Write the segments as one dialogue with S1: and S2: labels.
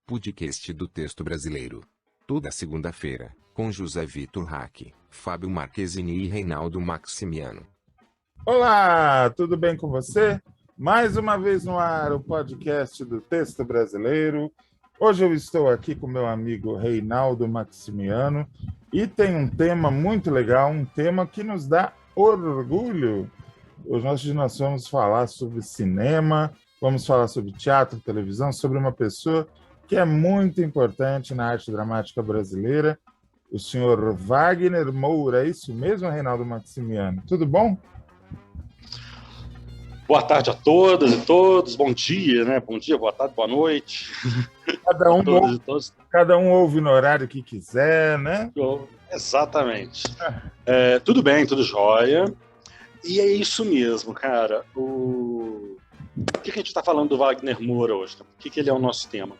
S1: podcast do texto brasileiro. Toda segunda-feira, com José Vitor Hack, Fábio Marquezini e Reinaldo Maximiano.
S2: Olá, tudo bem com você? Mais uma vez no ar o podcast do texto brasileiro. Hoje eu estou aqui com meu amigo Reinaldo Maximiano e tem um tema muito legal, um tema que nos dá orgulho. Hoje nós vamos falar sobre cinema, vamos falar sobre teatro, televisão, sobre uma pessoa que é muito importante na arte dramática brasileira, o senhor Wagner Moura. É isso mesmo, Reinaldo Maximiano? Tudo bom?
S3: Boa tarde a todas e todos, bom dia, né? Bom dia, boa tarde, boa noite.
S2: Cada um ouve no horário que quiser, né?
S3: Exatamente. Tudo bem, tudo jóia. E é isso mesmo, cara. Por que a gente está falando do Wagner Moura hoje? Por que ele é o nosso tema?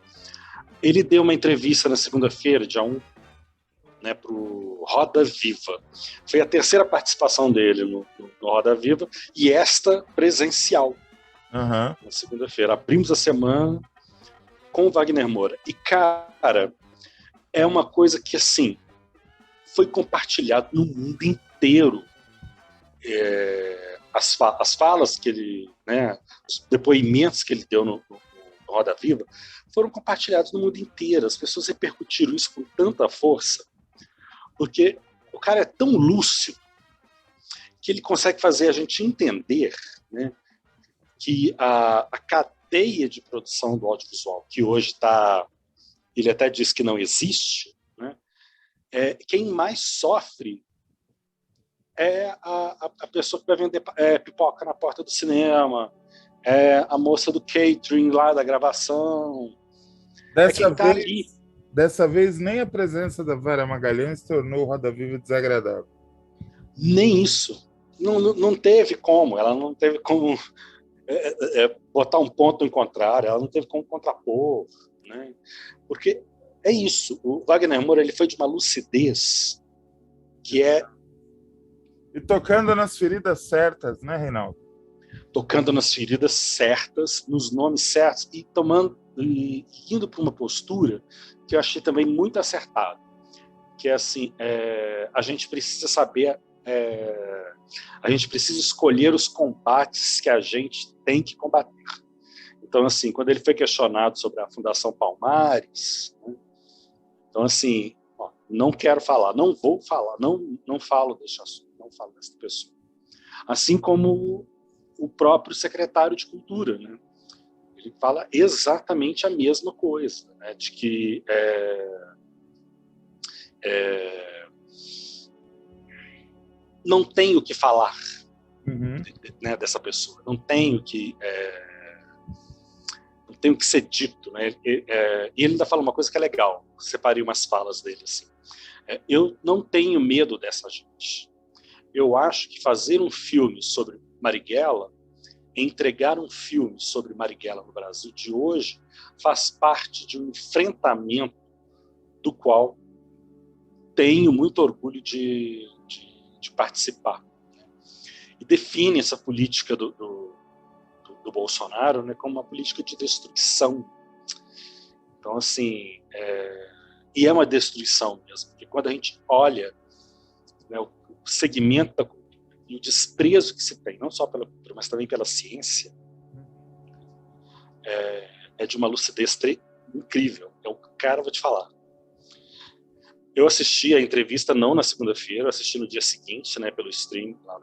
S3: Ele deu uma entrevista na segunda-feira, dia 1, né, para o Roda Viva. Foi a terceira participação dele no Roda Viva e esta presencial, na segunda-feira. Abrimos a semana com o Wagner Moura. E, cara, é uma coisa que, assim, foi compartilhado no mundo inteiro. As falas que ele, né, os depoimentos que ele deu no Roda Viva foram compartilhados no mundo inteiro. As pessoas repercutiram isso com tanta força, porque o cara é tão lúcido que ele consegue fazer a gente entender, né, que a cadeia de produção do audiovisual, que hoje está, ele até diz que não existe, né, quem mais sofre é a pessoa que vai vender pipoca na porta do cinema, a moça do catering lá da gravação.
S2: Dessa vez, nem a presença da Vera Magalhães tornou o Roda Viva desagradável.
S3: Nem isso. Não teve como. Ela não teve como botar um ponto em contrário. Ela não teve como contrapor. Né? Porque é isso. O Wagner Moura, ele foi de uma lucidez que é...
S2: E tocando nas feridas certas, né, Reinaldo?
S3: Tocando nas feridas certas, nos nomes certos e indo para uma postura que eu achei também muito acertada, que é assim, a gente precisa saber, a gente precisa escolher os combates que a gente tem que combater. Então, assim, quando ele foi questionado sobre a Fundação Palmares, né, então, assim, não quero falar, não vou falar, não falo desse assunto, não falo dessa pessoa. Assim como o próprio secretário de Cultura, né? Ele fala exatamente a mesma coisa, né? De que não tenho o que falar, né, dessa pessoa, não tenho que ser dito, né? E ele ainda fala uma coisa que é legal, separei umas falas dele assim. Eu não tenho medo dessa gente. Eu acho que fazer um filme sobre Marighella, entregar um filme sobre Marighella no Brasil de hoje, faz parte de um enfrentamento do qual tenho muito orgulho de participar. E define essa política do Bolsonaro, né, como uma política de destruição. Então, assim, e é uma destruição mesmo, porque quando a gente olha, né, o segmento da cultura e o desprezo que se tem, não só pela cultura, mas também pela ciência, é de uma lucidez incrível. Cara, vou te falar. Eu assisti a entrevista não na segunda-feira, assisti no dia seguinte, né, pelo stream lá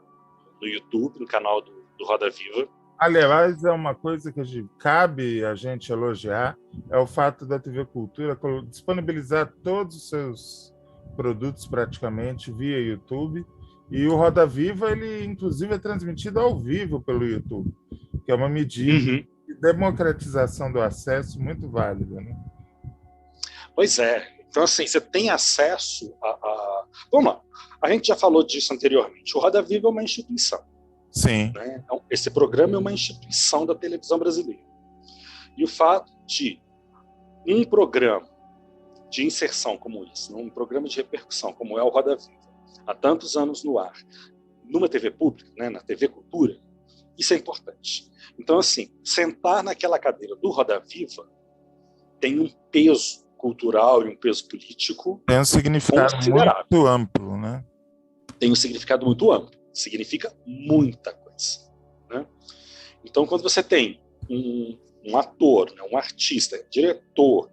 S3: no YouTube, no canal do Roda Viva.
S2: Aliás, é uma coisa que cabe a gente elogiar, é o fato da TV Cultura disponibilizar todos os seus produtos praticamente via YouTube, e o Roda Viva, ele inclusive é transmitido ao vivo pelo YouTube, que é uma medida de democratização do acesso muito válida, né?
S3: Pois é. Então, assim, você tem acesso a... Vamos lá, a gente já falou disso anteriormente. O Roda Viva é uma instituição.
S2: Sim.
S3: Né? Então, esse programa é uma instituição da televisão brasileira. E o fato de um programa de inserção como esse, um programa de repercussão como é o Roda Viva, há tantos anos no ar, numa TV pública, né, na TV Cultura, isso é importante. Então, assim, sentar naquela cadeira do Roda Viva tem um peso cultural e um peso político
S2: tem um significado
S3: considerável.
S2: muito amplo, né?
S3: Tem um significado muito amplo. Significa muita coisa, né? Então, quando você tem um ator, né, um artista, diretor,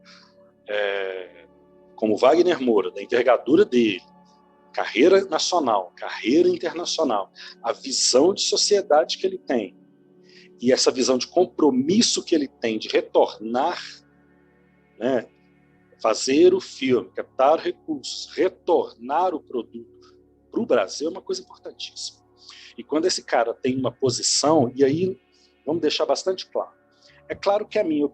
S3: como Wagner Moura, da envergadura dele, carreira nacional, carreira internacional, a visão de sociedade que ele tem, e essa visão de compromisso que ele tem de retornar, né, fazer o filme, captar recursos, retornar o produto para o Brasil é uma coisa importantíssima. E quando esse cara tem uma posição, e aí vamos deixar bastante claro, é claro que a minha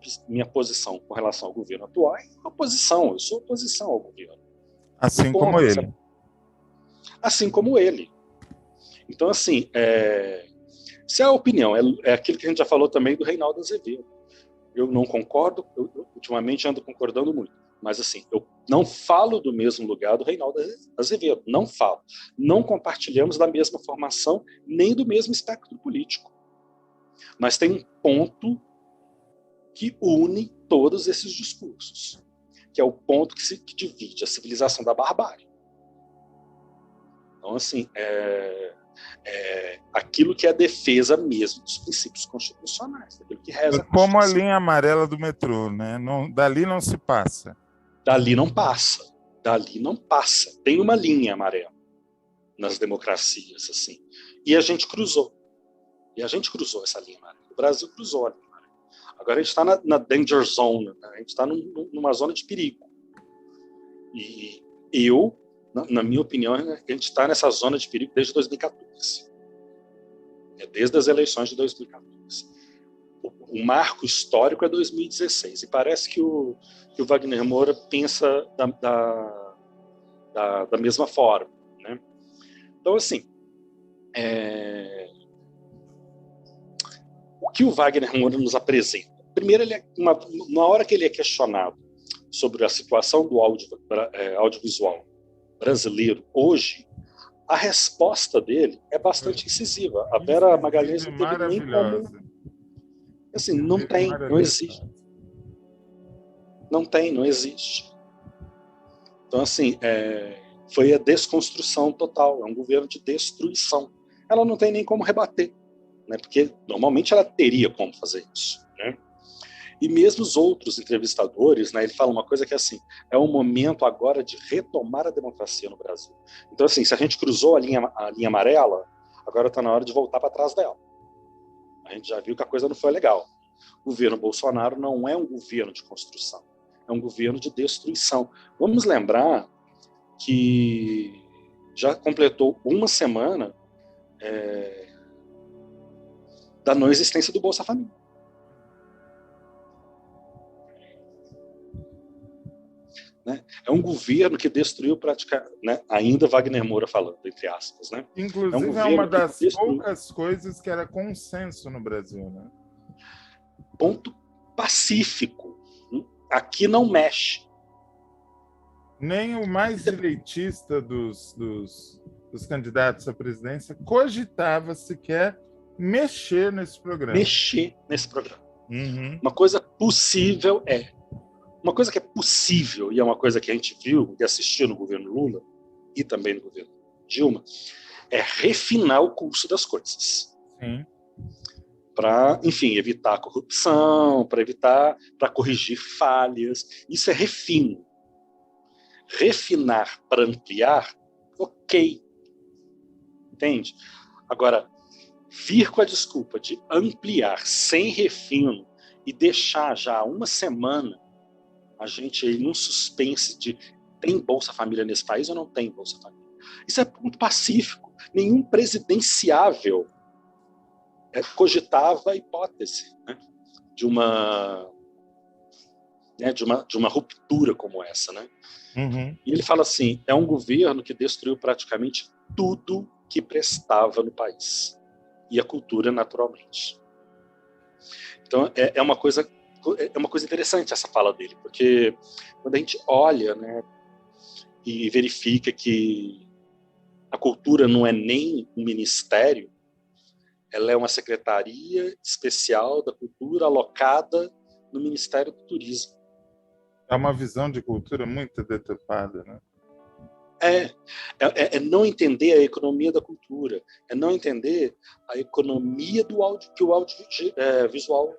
S3: posição com relação ao governo atual é oposição, eu sou oposição ao governo.
S2: Assim como ele.
S3: Assim como ele. Então, assim, se a opinião é aquilo que a gente já falou também do Reinaldo Azevedo, eu não concordo, eu ultimamente ando concordando muito, mas assim, eu não falo do mesmo lugar do Reinaldo Azevedo, não falo. Não compartilhamos da mesma formação, nem do mesmo espectro político. Mas tem um ponto que une todos esses discursos, que é o ponto que divide a civilização da barbárie. Então, assim, aquilo que é a defesa mesmo dos princípios constitucionais, daquilo que reza a
S2: como a linha amarela do metrô, né? Não, dali não se passa.
S3: Dali não passa. Dali não passa. Tem uma linha amarela nas democracias, assim. E a gente cruzou. Essa linha amarela. O Brasil cruzou a linha amarela. Agora a gente está na danger zone, né? A gente está numa zona de perigo. E eu, na minha opinião, a gente está nessa zona de perigo desde 2014. Desde as eleições de 2014. O marco histórico é 2016. E parece que o Wagner Moura pensa da mesma forma, né? Então, assim, o que o Wagner Moura nos apresenta? Primeiro, na hora que ele é questionado sobre a situação do audiovisual brasileiro hoje, a resposta dele é bastante incisiva. A Vera Magalhães não teve nem como... Assim, não existe. Não existe. Então, assim, foi a desconstrução total, é um governo de destruição. Ela não tem nem como rebater, né? Porque normalmente ela teria como fazer isso, né? E mesmo os outros entrevistadores, né, ele fala uma coisa que é assim, é um momento agora de retomar a democracia no Brasil. Então, assim, se a gente cruzou a linha amarela, agora está na hora de voltar para trás dela. A gente já viu que a coisa não foi legal. O governo Bolsonaro não é um governo de construção, é um governo de destruição. Vamos lembrar que já completou uma semana da não existência do Bolsa Família. Né? É um governo que destruiu praticamente, né? Ainda Wagner Moura falando, entre aspas. Né?
S2: Inclusive, é uma das poucas coisas que era consenso no Brasil. Né?
S3: Ponto pacífico. Aqui não mexe.
S2: Nem o mais direitista dos candidatos à presidência cogitava sequer mexer nesse programa.
S3: Uhum. Uma coisa possível Uma coisa que é possível, e é uma coisa que a gente viu e assistiu no governo Lula, e também no governo Dilma, é refinar o curso das coisas. Para, enfim, evitar a corrupção, para corrigir falhas. Isso é refino. Refinar para ampliar, ok. Entende? Agora, vir com a desculpa de ampliar sem refino e deixar já uma semana a gente aí num suspense de tem Bolsa Família nesse país ou não tem Bolsa Família. Isso é muito pacífico. Nenhum presidenciável cogitava a hipótese, né, de uma ruptura como essa. Né?
S2: Uhum.
S3: E ele fala assim, é um governo que destruiu praticamente tudo que prestava no país. E a cultura, naturalmente. Então, é uma coisa interessante essa fala dele, porque quando a gente olha, né, e verifica que a cultura não é nem um ministério, ela é uma secretaria especial da cultura alocada no Ministério do Turismo.
S2: É uma visão de cultura muito deturpada, né?
S3: É não entender a economia da cultura, é não entender a economia do áudio que o audiovisual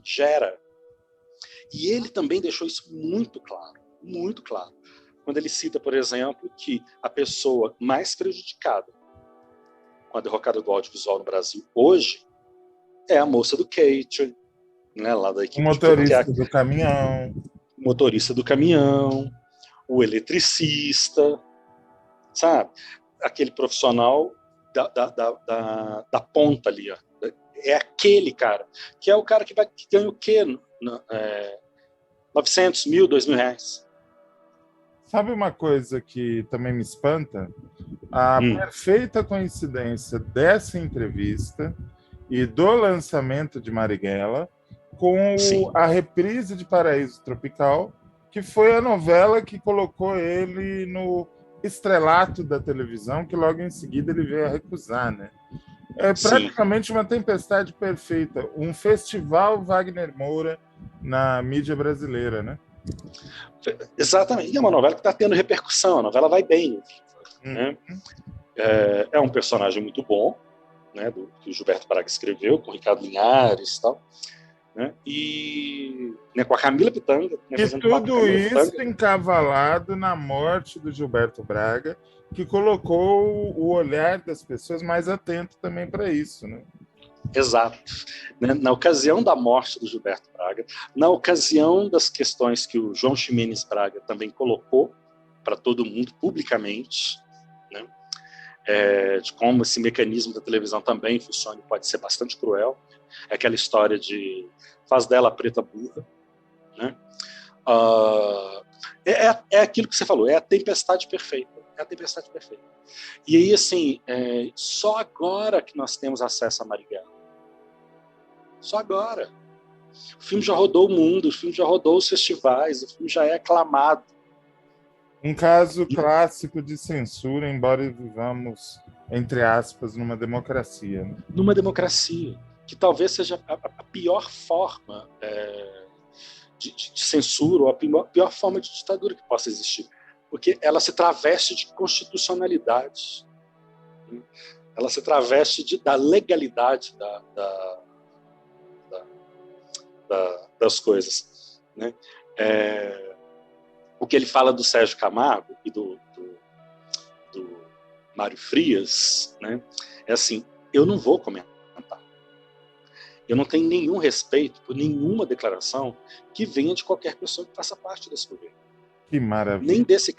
S3: gera. E ele também deixou isso muito claro, quando ele cita, por exemplo, que a pessoa mais prejudicada com a derrocada do audiovisual no Brasil hoje é a moça do catering, né, lá da
S2: O
S3: equipe de
S2: motorista do caminhão.
S3: o motorista do caminhão, o eletricista, sabe? Aquele profissional da ponta ali, ó. É aquele cara, que é o cara que ganha o quê? 900, 1.000, 2.000 reais.
S2: Sabe uma coisa que também me espanta? A perfeita coincidência dessa entrevista e do lançamento de Marighella com a reprise de Paraíso Tropical, que foi a novela que colocou ele no estrelato da televisão, que logo em seguida ele veio a recusar, né? É praticamente uma tempestade perfeita, um festival Wagner Moura na mídia brasileira, né?
S3: Exatamente. E é uma novela que está tendo repercussão, a novela vai bem. Né? É um personagem muito bom, né, que o Gilberto Braga escreveu, com o Ricardo Linhares e tal. Né? E né, com a Camila Pitanga. Né,
S2: e tudo isso encavalado na morte do Gilberto Braga, que colocou o olhar das pessoas mais atento também para isso, né?
S3: Exato. Né? Na ocasião da morte do Gilberto Braga, na ocasião das questões que o João Ximenes Braga também colocou para todo mundo publicamente, né? De como esse mecanismo da televisão também funciona e pode ser bastante cruel. É aquela história de faz dela preta burra. Né? É aquilo que você falou, é a tempestade perfeita. É a tempestade perfeita. E aí, assim, só agora que nós temos acesso a Marighella. Só agora. O filme já rodou o mundo, o filme já rodou os festivais, o filme já é aclamado.
S2: Um caso clássico de censura, embora vivamos, entre aspas, numa democracia. Né?
S3: Numa democracia, que talvez seja a pior forma de censura, ou a pior forma de ditadura que possa existir. Porque ela se traveste de constitucionalidade. Né? Ela se traveste da legalidade das coisas. Né? O que ele fala do Sérgio Camargo e do Mário Frias, né? É assim, eu não vou comentar. Eu não tenho nenhum respeito por nenhuma declaração que venha de qualquer pessoa que faça parte desse governo.
S2: Que maravilha.
S3: Nem desse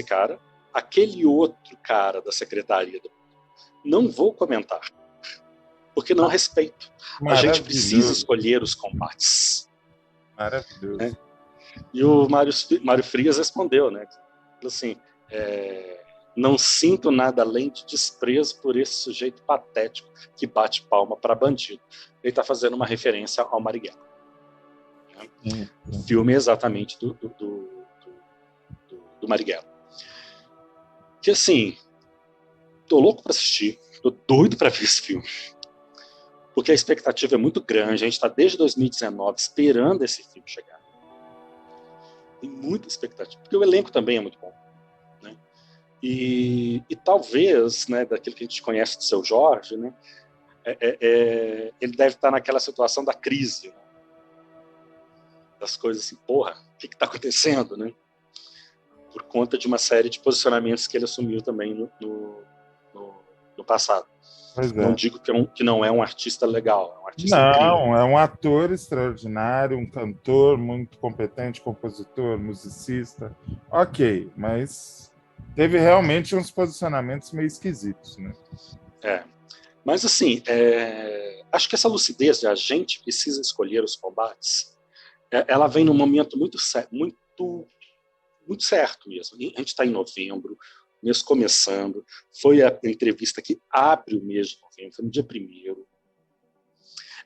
S3: cara, aquele outro cara da secretaria. Não vou comentar, porque não respeito. A gente precisa escolher os combates.
S2: Maravilhoso.
S3: Né? E o Mário Frias respondeu, né? Assim, não sinto nada além de desprezo por esse sujeito patético que bate palma para bandido. Ele está fazendo uma referência ao Marighella. Né? O filme é exatamente do Marighella. Que assim, tô louco para assistir, tô doido para ver esse filme. Porque a expectativa é muito grande, a gente está desde 2019 esperando esse filme chegar. Tem muita expectativa, porque o elenco também é muito bom. Né? E talvez, né, daquilo que a gente conhece do Seu Jorge, né, ele deve estar naquela situação da crise. Né? Das coisas assim, porra, o que está acontecendo? Né? Por conta de uma série de posicionamentos que ele assumiu também no passado. Não digo que não é um artista legal, é um artista incrível.
S2: É um ator extraordinário, um cantor muito competente, compositor, musicista. Ok, mas teve realmente uns posicionamentos meio esquisitos, né?
S3: Mas assim, acho que essa lucidez de a gente precisa escolher os combates, ela vem num momento muito certo mesmo. A gente está em novembro, mês começando, foi a entrevista que abre o mês de novembro, foi no dia 1º.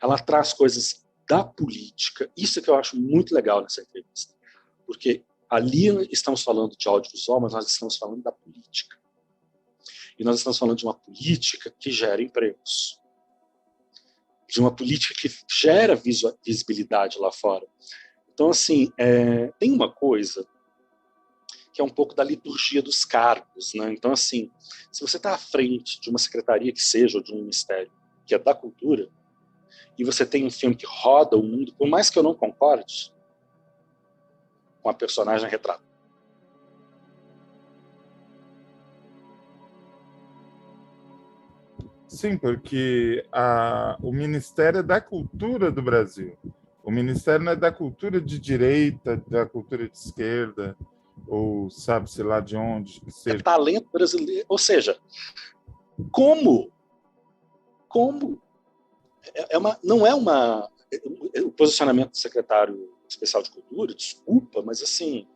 S3: Ela traz coisas da política, isso que eu acho muito legal nessa entrevista, porque ali estamos falando de audiovisual, mas nós estamos falando da política. E nós estamos falando de uma política que gera empregos, de uma política que gera visibilidade lá fora. Então, assim, tem uma coisa que é um pouco da liturgia dos cargos, né? Então, assim, se você está à frente de uma secretaria que seja, ou de um ministério que é da cultura, e você tem um filme que roda o mundo, por mais que eu não concorde com a personagem retratada.
S2: Sim, porque o Ministério é da Cultura do Brasil. O Ministério não é da cultura de direita, da cultura de esquerda, ou sabe-se lá de onde que
S3: É
S2: seja.
S3: talento brasileiro. Ou seja, como não é o posicionamento do secretário especial de cultura, desculpa, mas assim,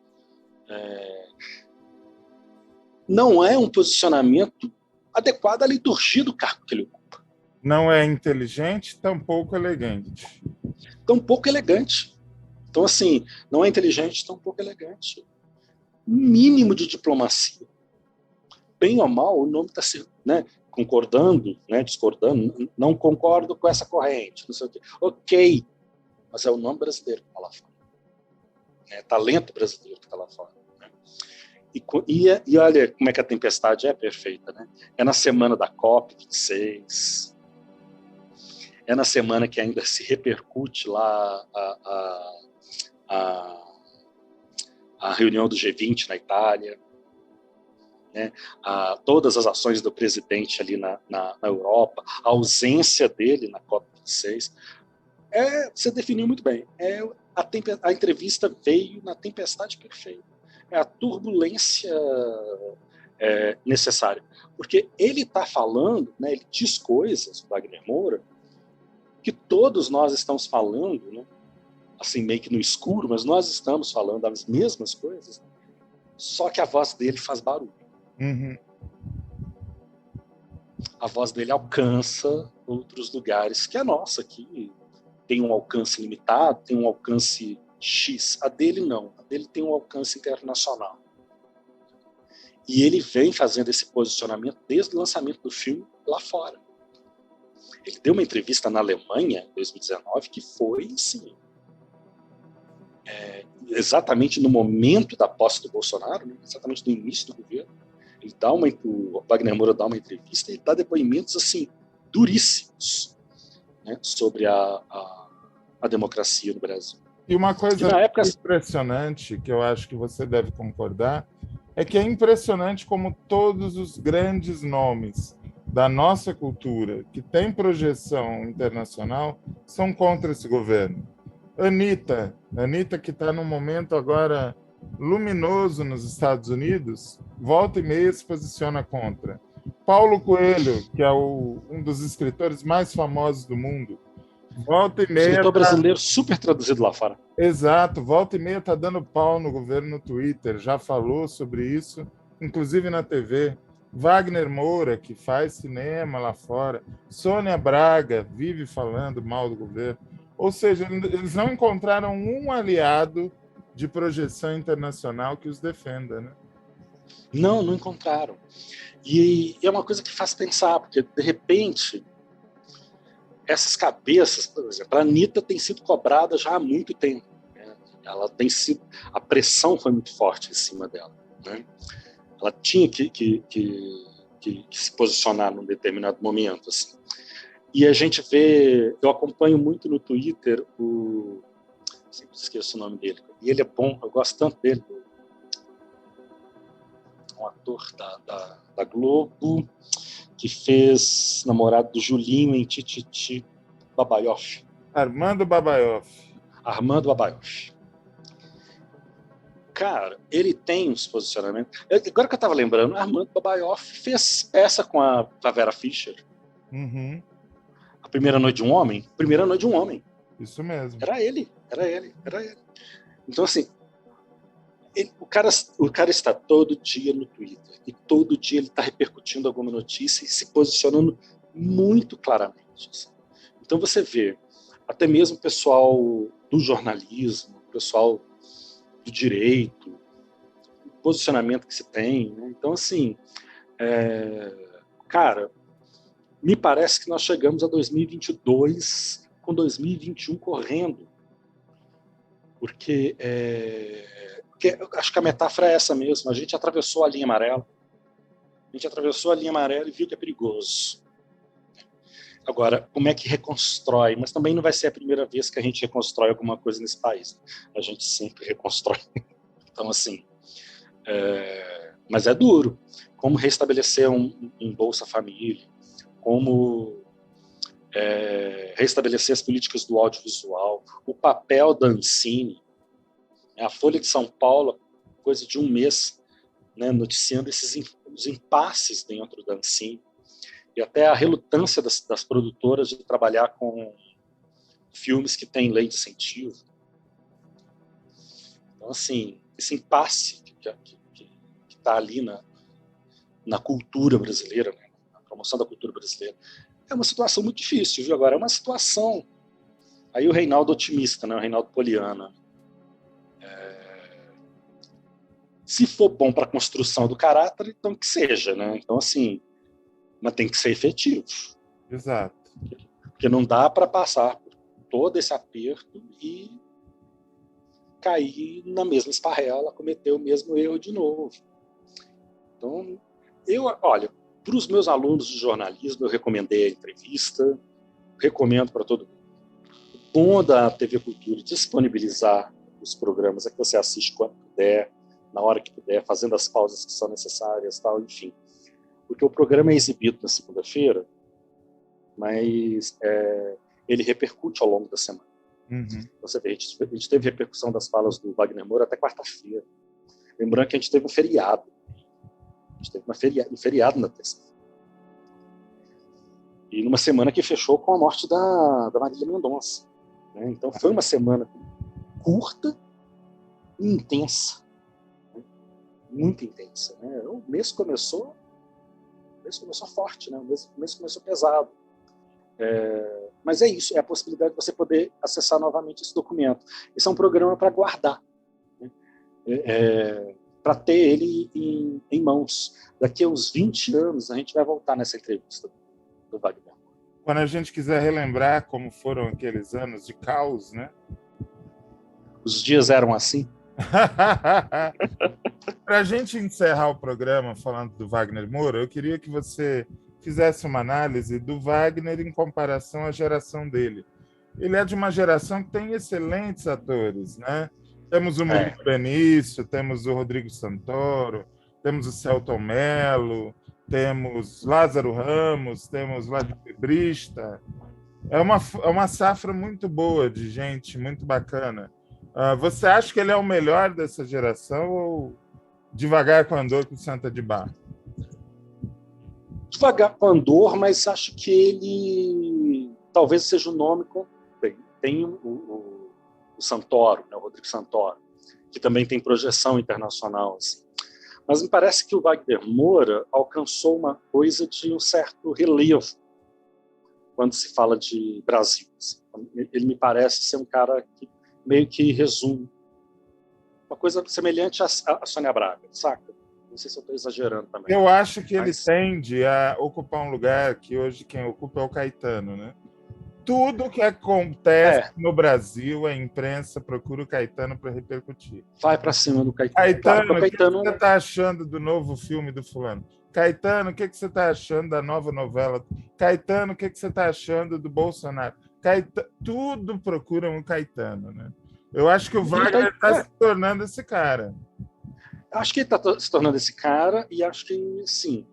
S3: não é um posicionamento adequado à liturgia do cargo que ele ocupa.
S2: Não é inteligente, tampouco elegante.
S3: Tampouco elegante. Então, assim, não é inteligente, tampouco elegante. Mínimo de diplomacia. Bem ou mal, o nome está sendo, né, concordando, né, discordando, não concordo com essa corrente, não sei o quê. Ok, mas é o nome brasileiro que está lá fora. É talento brasileiro que está lá fora. Né? E olha como é que a tempestade é perfeita. Né? É na semana da COP26, é na semana que ainda se repercute lá a reunião do G20 na Itália, né? Todas as ações do presidente ali na Europa, a ausência dele na COP26, você definiu muito bem. A entrevista veio na tempestade perfeita. É a turbulência necessária. Porque ele está falando, né, ele diz coisas, Wagner Moura, que todos nós estamos falando, né, assim, meio que no escuro, mas nós estamos falando as mesmas coisas, só que a voz dele faz barulho.
S2: Uhum.
S3: A voz dele alcança outros lugares que a nossa aqui tem um alcance limitado, tem um alcance X. A dele não. A dele tem um alcance internacional. E ele vem fazendo esse posicionamento desde o lançamento do filme lá fora. Ele deu uma entrevista na Alemanha, em 2019, que foi, sim, exatamente no momento da posse do Bolsonaro, né, exatamente no início do governo. O Wagner Moura dá uma entrevista e dá depoimentos assim, duríssimos, né, sobre a democracia no Brasil.
S2: E uma coisa
S3: na época
S2: impressionante, que eu acho que você deve concordar, é que é impressionante como todos os grandes nomes da nossa cultura, que tem projeção internacional, são contra esse governo. Anitta que está num momento agora luminoso nos Estados Unidos, volta e meia se posiciona contra. Paulo Coelho, que é um dos escritores mais famosos do mundo, volta e meia...
S3: Escritor brasileiro super traduzido lá fora.
S2: Exato, volta e meia está dando pau no governo no Twitter, já falou sobre isso, inclusive na TV. Wagner Moura, que faz cinema lá fora. Sônia Braga vive falando mal do governo. Ou seja, eles não encontraram um aliado de projeção internacional que os defenda, né?
S3: Não encontraram. E é uma coisa que faz pensar, porque, de repente, essas cabeças, por exemplo, a Anitta tem sido cobrada já há muito tempo. Né? A pressão foi muito forte em cima dela. Né? Ela tinha que se posicionar num determinado momento. Assim. E a gente vê, eu acompanho muito no Twitter sempre esqueço o nome dele, e ele é bom, eu gosto tanto dele, um ator da Globo, que fez namorado do Julinho em Tititi Babaioff.
S2: Armando Babaioff.
S3: Armando Babaioff. Cara, ele tem uns posicionamentos. Agora que eu estava lembrando, Armando Babaioff fez essa com a Vera Fischer.
S2: Uhum.
S3: A Primeira Noite de um Homem. Primeira Noite de um Homem.
S2: Isso mesmo.
S3: Era ele. Então, assim, o cara está todo dia no Twitter. E todo dia ele está repercutindo alguma notícia e se posicionando muito claramente. Assim. Então você vê, até mesmo o pessoal do jornalismo, o pessoal do direito, o posicionamento que se tem. Né? Então, assim, cara, me parece que nós chegamos a 2022 com 2021 correndo. Porque eu acho que a metáfora é essa mesmo. A gente atravessou a linha amarela. A gente atravessou a linha amarela e viu que é perigoso. Agora, como é que reconstrói? Mas também não vai ser a primeira vez que a gente reconstrói alguma coisa nesse país. A gente sempre reconstrói. Então, assim... mas é duro. Como restabelecer um Bolsa Família? Como restabelecer as políticas do audiovisual? O papel da Ancine. A Folha de São Paulo, coisa de um mês, né, noticiando os impasses dentro da Ancine. E até a relutância das produtoras de trabalhar com filmes que têm lei de incentivo. Então, assim, esse impasse que está ali na cultura brasileira, né, na promoção da cultura brasileira, é uma situação muito difícil, viu? Agora, é uma situação... Aí o Reinaldo otimista, né, o Reinaldo Poliana. Se for bom para a construção do caráter, então que seja, né? Então, assim... Mas tem que ser efetivo.
S2: Exato.
S3: Porque não dá para passar por todo esse aperto e cair na mesma esparrela, cometer o mesmo erro de novo. Então, olha, para os meus alunos de jornalismo, eu recomendei a entrevista, recomendo para todo mundo. O bom da TV Cultura disponibilizar os programas é que você assiste quando puder, na hora que puder, fazendo as pausas que são necessárias, tal, enfim. Porque o programa é exibido na segunda-feira, mas ele repercute ao longo da semana.
S2: Uhum.
S3: Você vê, a gente teve repercussão das falas do Wagner Moura até quarta-feira. Lembrando que a gente teve um feriado. A gente teve um feriado na terça. E numa semana que fechou com a morte da Marília Mendonça. Né? Então foi uma semana curta e intensa. Né? Muito intensa. Né? O mês começou forte, né? O mês começou pesado. Mas é isso, é a possibilidade de você poder acessar novamente esse documento. Esse é um programa para guardar, né? Para ter ele em mãos. Daqui a uns 20 anos, a gente vai voltar nessa entrevista do Wagner.
S2: Quando a gente quiser relembrar como foram aqueles anos de caos, né?
S3: Os dias eram assim?
S2: Para a gente encerrar o programa falando do Wagner Moura, eu queria que você fizesse uma análise do Wagner em comparação à geração dele. Ele é de uma geração que tem excelentes atores, né? Temos o Murilo Benício, temos o Rodrigo Santoro, temos o Selton Mello, temos Lázaro Ramos, temos Vladimir Brista. É uma safra muito boa de gente, muito bacana. Você acha que ele é o melhor dessa geração ou devagar com Andor com Santa de Barro?
S3: Devagar com Andor, mas acho que ele talvez seja o nome. Tem o Santoro, né, o Rodrigo Santoro, que também tem projeção internacional. Assim. Mas me parece que o Wagner Moura alcançou uma coisa de um certo relevo quando se fala de Brasil. Assim. Ele me parece ser um cara que meio que resume uma coisa semelhante a Sônia Braga, saca? Não sei se eu estou exagerando também.
S2: Eu acho que ele tende a ocupar um lugar que hoje quem ocupa é o Caetano, né? Tudo que acontece no Brasil, a imprensa procura o Caetano para repercutir.
S3: Vai para cima do Caetano.
S2: Caetano, claro, o que você está achando do novo filme do fulano? Caetano, o que você está achando da nova novela? Caetano, o que você está achando do Bolsonaro? Tudo procuram o Caetano, né? Eu acho que o Wagner está se tornando esse cara.
S3: Acho que ele está se tornando esse cara e acho que, sim,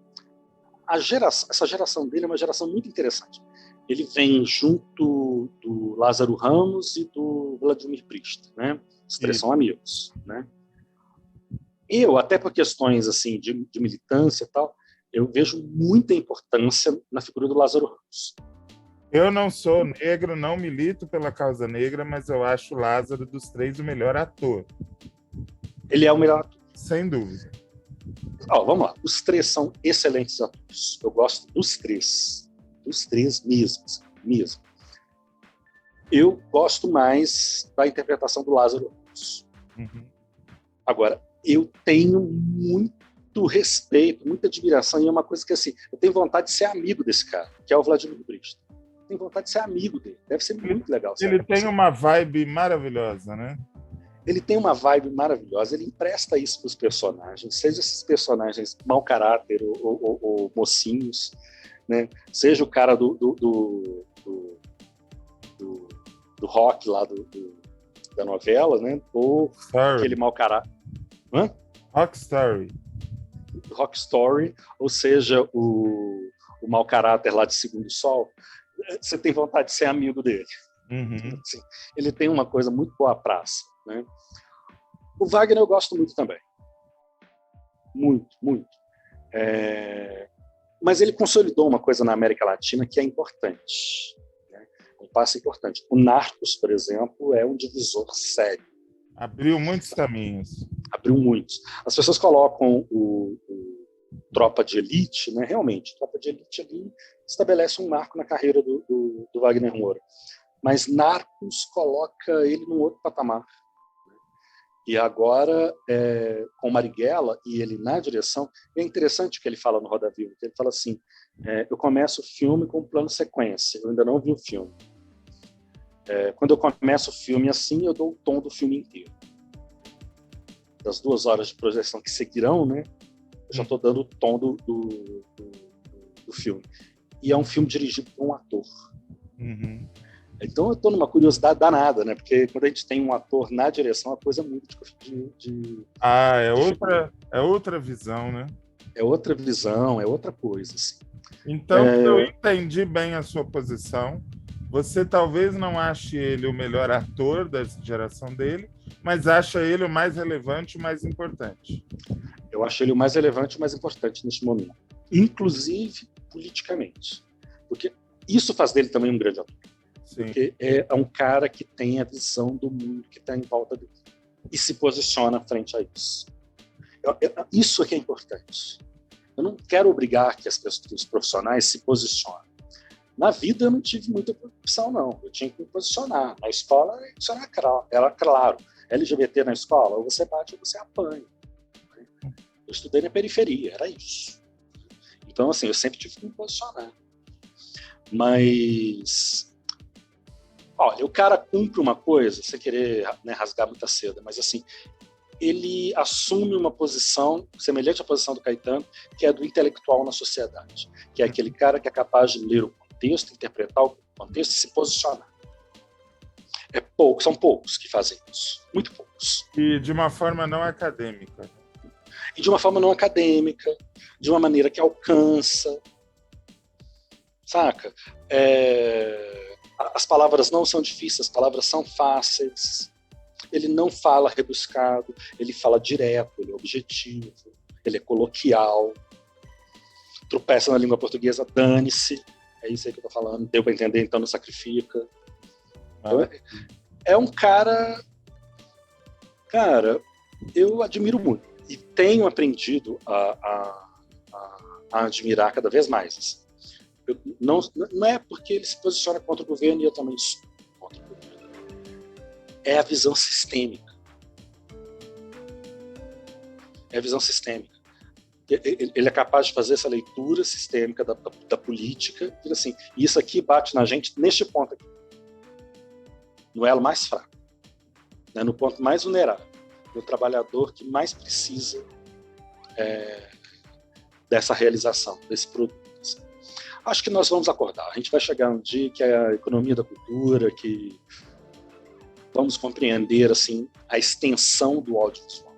S3: essa geração dele é uma geração muito interessante. Ele vem junto do Lázaro Ramos e do Vladimir Brista, né? Os três são amigos, né? Eu, até por questões assim de militância e tal, eu vejo muita importância na figura do Lázaro Ramos.
S2: Eu não sou negro, não milito pela causa negra, mas eu acho o Lázaro dos três o melhor ator.
S3: Ele é o melhor ator.
S2: Sem dúvida.
S3: Vamos lá. Os três são excelentes atores. Eu gosto dos três. Dos três mesmo. Eu gosto mais da interpretação do Lázaro Ramos.
S2: Uhum.
S3: Agora, eu tenho muito respeito, muita admiração, e é uma coisa que, assim, eu tenho vontade de ser amigo desse cara, que é o Vladimir Brista. Tenho vontade de ser amigo dele. Deve ser muito legal.
S2: Ele tem uma vibe maravilhosa, né?
S3: Ele tem uma vibe maravilhosa, ele empresta isso para os personagens, seja esses personagens mau caráter ou mocinhos, né? Seja o cara do rock lá da novela, né? Ou aquele mau caráter.
S2: Rock Story.
S3: Rock Story, ou seja, o mau caráter lá de Segundo Sol. Você tem vontade de ser amigo dele.
S2: Uhum.
S3: Assim, ele tem uma coisa muito boa à praça, né? O Wagner eu gosto muito também. Muito, muito. Mas ele consolidou uma coisa na América Latina que é importante. Né? Um passo importante. O Narcos, por exemplo, é um divisor sério.
S2: Abriu muitos caminhos.
S3: Abriu muitos. As pessoas colocam o Tropa de Elite, né? Realmente, Tropa de Elite ali estabelece um marco na carreira do Wagner Moura. Mas Narcos coloca ele num outro patamar. E agora, com Marighella e ele na direção, é interessante o que ele fala no Roda Viva, que ele fala assim, eu começo o filme com plano sequência, eu ainda não vi o filme. Quando eu começo o filme assim, eu dou o tom do filme inteiro. Das 2 horas de projeção que seguirão, né, eu já estou dando o tom do filme. E é um filme dirigido por um ator.
S2: Uhum.
S3: Então eu estou numa curiosidade danada, né? Porque quando a gente tem um ator na direção, a coisa muda de
S2: é outra visão, né?
S3: É outra visão, é outra coisa. Assim.
S2: Então, se eu entendi bem a sua posição, você talvez não ache ele o melhor ator da geração dele, mas acha ele o mais relevante e mais importante.
S3: Eu acho ele o mais relevante e o mais importante neste momento. Inclusive politicamente. Porque isso faz dele também um grande ator.
S2: Sim.
S3: Porque é um cara que tem a visão do mundo que está em volta dele e se posiciona frente a isso. Isso é que é importante. Eu não quero obrigar que os profissionais se posicionem. Na vida eu não tive muita opção, não. Eu tinha que me posicionar. Na escola isso era claro. LGBT na escola, ou você bate ou você apanha. Eu estudei na periferia, era isso. Então, assim, eu sempre tive que me posicionar. Mas... Olha, o cara cumpre uma coisa, sem querer, né, rasgar muita seda, mas assim, ele assume uma posição semelhante à posição do Caetano, que é do intelectual na sociedade, que é aquele cara que é capaz de ler o contexto, interpretar o contexto e se posicionar. São poucos que fazem isso, muito poucos.
S2: E de uma forma não acadêmica.
S3: E de uma forma não acadêmica, de uma maneira que alcança, saca? As palavras não são difíceis, as palavras são fáceis. Ele não fala rebuscado, ele fala direto, ele é objetivo, ele é coloquial. Tropeça na língua portuguesa, dane-se. É isso aí que eu tô falando. Deu para entender, então não sacrifica. Então, é um cara... Cara, eu admiro muito. E tenho aprendido a admirar cada vez mais. Assim. Não é porque ele se posiciona contra o governo e eu também sou contra o governo. É a visão sistêmica. É a visão sistêmica. Ele é capaz de fazer essa leitura sistêmica da política e assim, isso aqui bate na gente neste ponto aqui. No elo mais fraco. Né, no ponto mais vulnerável. No trabalhador que mais precisa dessa realização, desse produto. Acho que nós vamos acordar. A gente vai chegar um dia que a economia da cultura, que vamos compreender assim a extensão do audiovisual,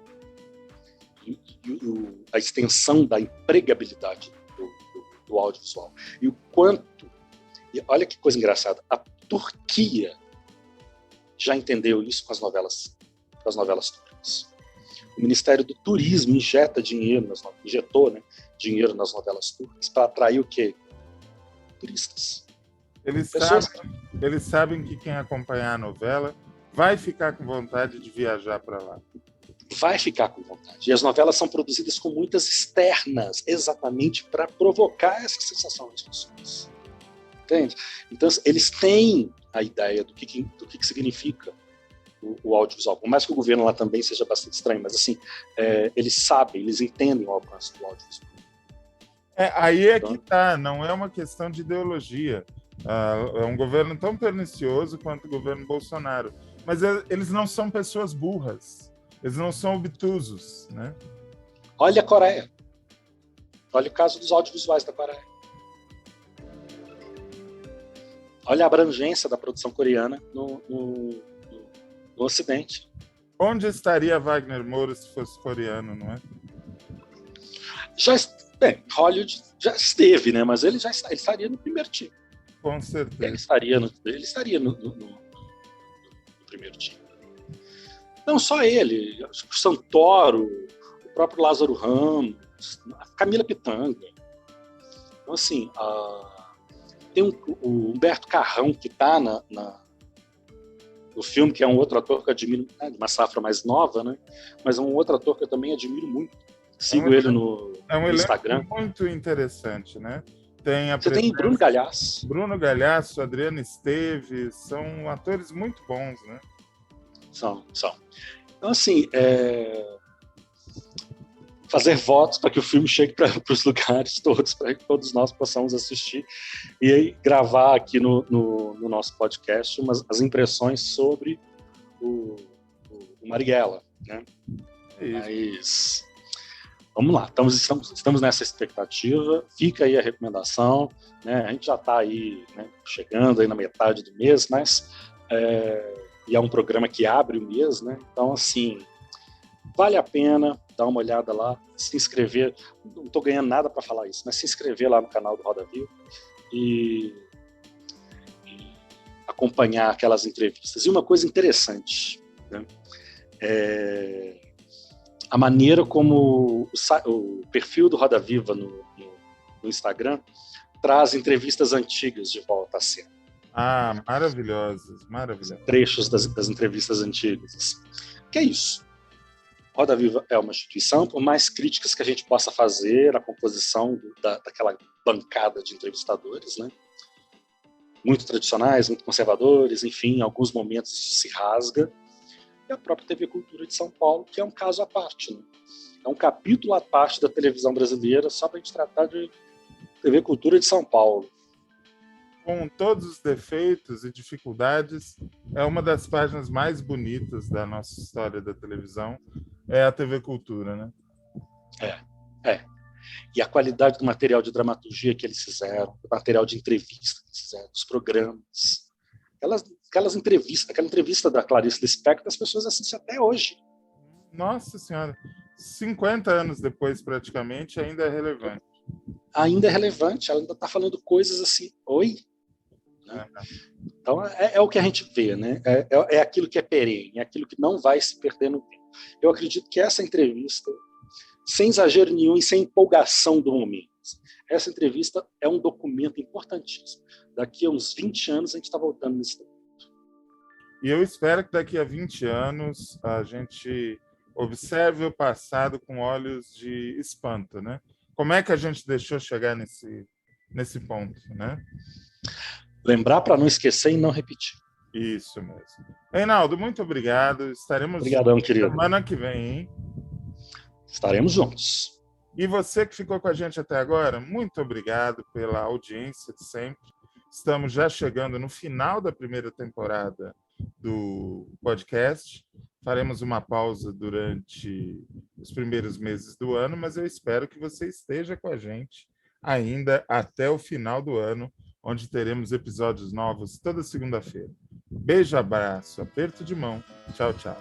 S3: a extensão da empregabilidade do audiovisual e o quanto. E olha que coisa engraçada. A Turquia já entendeu isso com as novelas turcas. O Ministério do Turismo injetou dinheiro nas novelas turcas para atrair o quê? Turistas.
S2: Eles sabem que quem acompanhar a novela vai ficar com vontade de viajar para lá.
S3: Vai ficar com vontade. E as novelas são produzidas com muitas externas, exatamente para provocar essa sensação nas pessoas. Entende? Então, eles têm a ideia do que significa o audiovisual. Por mais que o governo lá também seja bastante estranho, mas assim, eles sabem, eles entendem o alcance do audiovisual.
S2: Aí que tá, não é uma questão de ideologia. É um governo tão pernicioso quanto o governo Bolsonaro. Mas eles não são pessoas burras. Eles não são obtusos, né?
S3: Olha a Coreia. Olha o caso dos audiovisuais da Coreia. Olha a abrangência da produção coreana no Ocidente.
S2: Onde estaria Wagner Moura se fosse coreano, não é?
S3: Hollywood já esteve, né? Mas ele estaria no primeiro time.
S2: Com certeza.
S3: Ele estaria no primeiro time. Não só ele, o Santoro, o próprio Lázaro Ramos, a Camila Pitanga. Então, assim, tem o Humberto Carrão, que está no filme, que é um outro ator que eu admiro, de uma safra mais nova, né? Mas é um outro ator que eu também admiro muito. Sigo ele no Instagram.
S2: Muito interessante, né?
S3: Você tem Bruno Galhaço.
S2: Bruno Galhaço, Adriana Esteves, são atores muito bons, né?
S3: São. Então, assim, fazer votos para que o filme chegue para os lugares todos, para que todos nós possamos assistir e aí gravar aqui no nosso podcast as impressões sobre o Marighella, né? Mas vamos lá, estamos nessa expectativa, fica aí a recomendação, né? A gente já está aí, né, chegando aí na metade do mês, mas e é um programa que abre o mês, né? Então, assim, vale a pena dar uma olhada lá, se inscrever. Não estou ganhando nada para falar isso, mas se inscrever lá no canal do Roda Viva e acompanhar aquelas entrevistas. E uma coisa interessante, né? A maneira como o perfil do Roda Viva no Instagram traz entrevistas antigas de volta à cena.
S2: Maravilhosas.
S3: Trechos das entrevistas antigas. Que é isso? Roda Viva é uma instituição, por mais críticas que a gente possa fazer à composição daquela bancada de entrevistadores, né? Muito tradicionais, muito conservadores, enfim, em alguns momentos isso se rasga. E a própria TV Cultura de São Paulo, que é um caso à parte, né? É um capítulo à parte da televisão brasileira, só para a gente tratar de TV Cultura de São Paulo.
S2: Com todos os defeitos e dificuldades, é uma das páginas mais bonitas da nossa história da televisão, é a TV Cultura, né?
S3: E a qualidade do material de dramaturgia que eles fizeram, do material de entrevista que eles fizeram, dos programas, aquela entrevista da Clarice Lispector, as pessoas assistem até hoje.
S2: Nossa Senhora, 50 anos depois, praticamente, ainda é relevante.
S3: Ainda é relevante, ela ainda está falando coisas assim, oi? Então, é o que a gente vê, né? É aquilo que é perene, é aquilo que não vai se perder no tempo. Eu acredito que essa entrevista, sem exagero nenhum e sem empolgação do momento, essa entrevista é um documento importantíssimo. Daqui a uns 20 anos a gente está voltando nesse documento.
S2: E eu espero que daqui a 20 anos a gente observe o passado com olhos de espanto, né? Como é que a gente deixou chegar nesse ponto, né?
S3: Lembrar para não esquecer e não repetir.
S2: Isso mesmo. Reinaldo, muito obrigado. Estaremos
S3: Obrigadão, querido.
S2: Semana que vem, hein?
S3: Estaremos juntos.
S2: E você que ficou com a gente até agora, muito obrigado pela audiência de sempre. Estamos já chegando no final da primeira temporada do podcast. Faremos uma pausa durante os primeiros meses do ano, mas eu espero que você esteja com a gente ainda até o final do ano, onde teremos episódios novos toda segunda-feira. Beijo, abraço, aperto de mão. Tchau, tchau.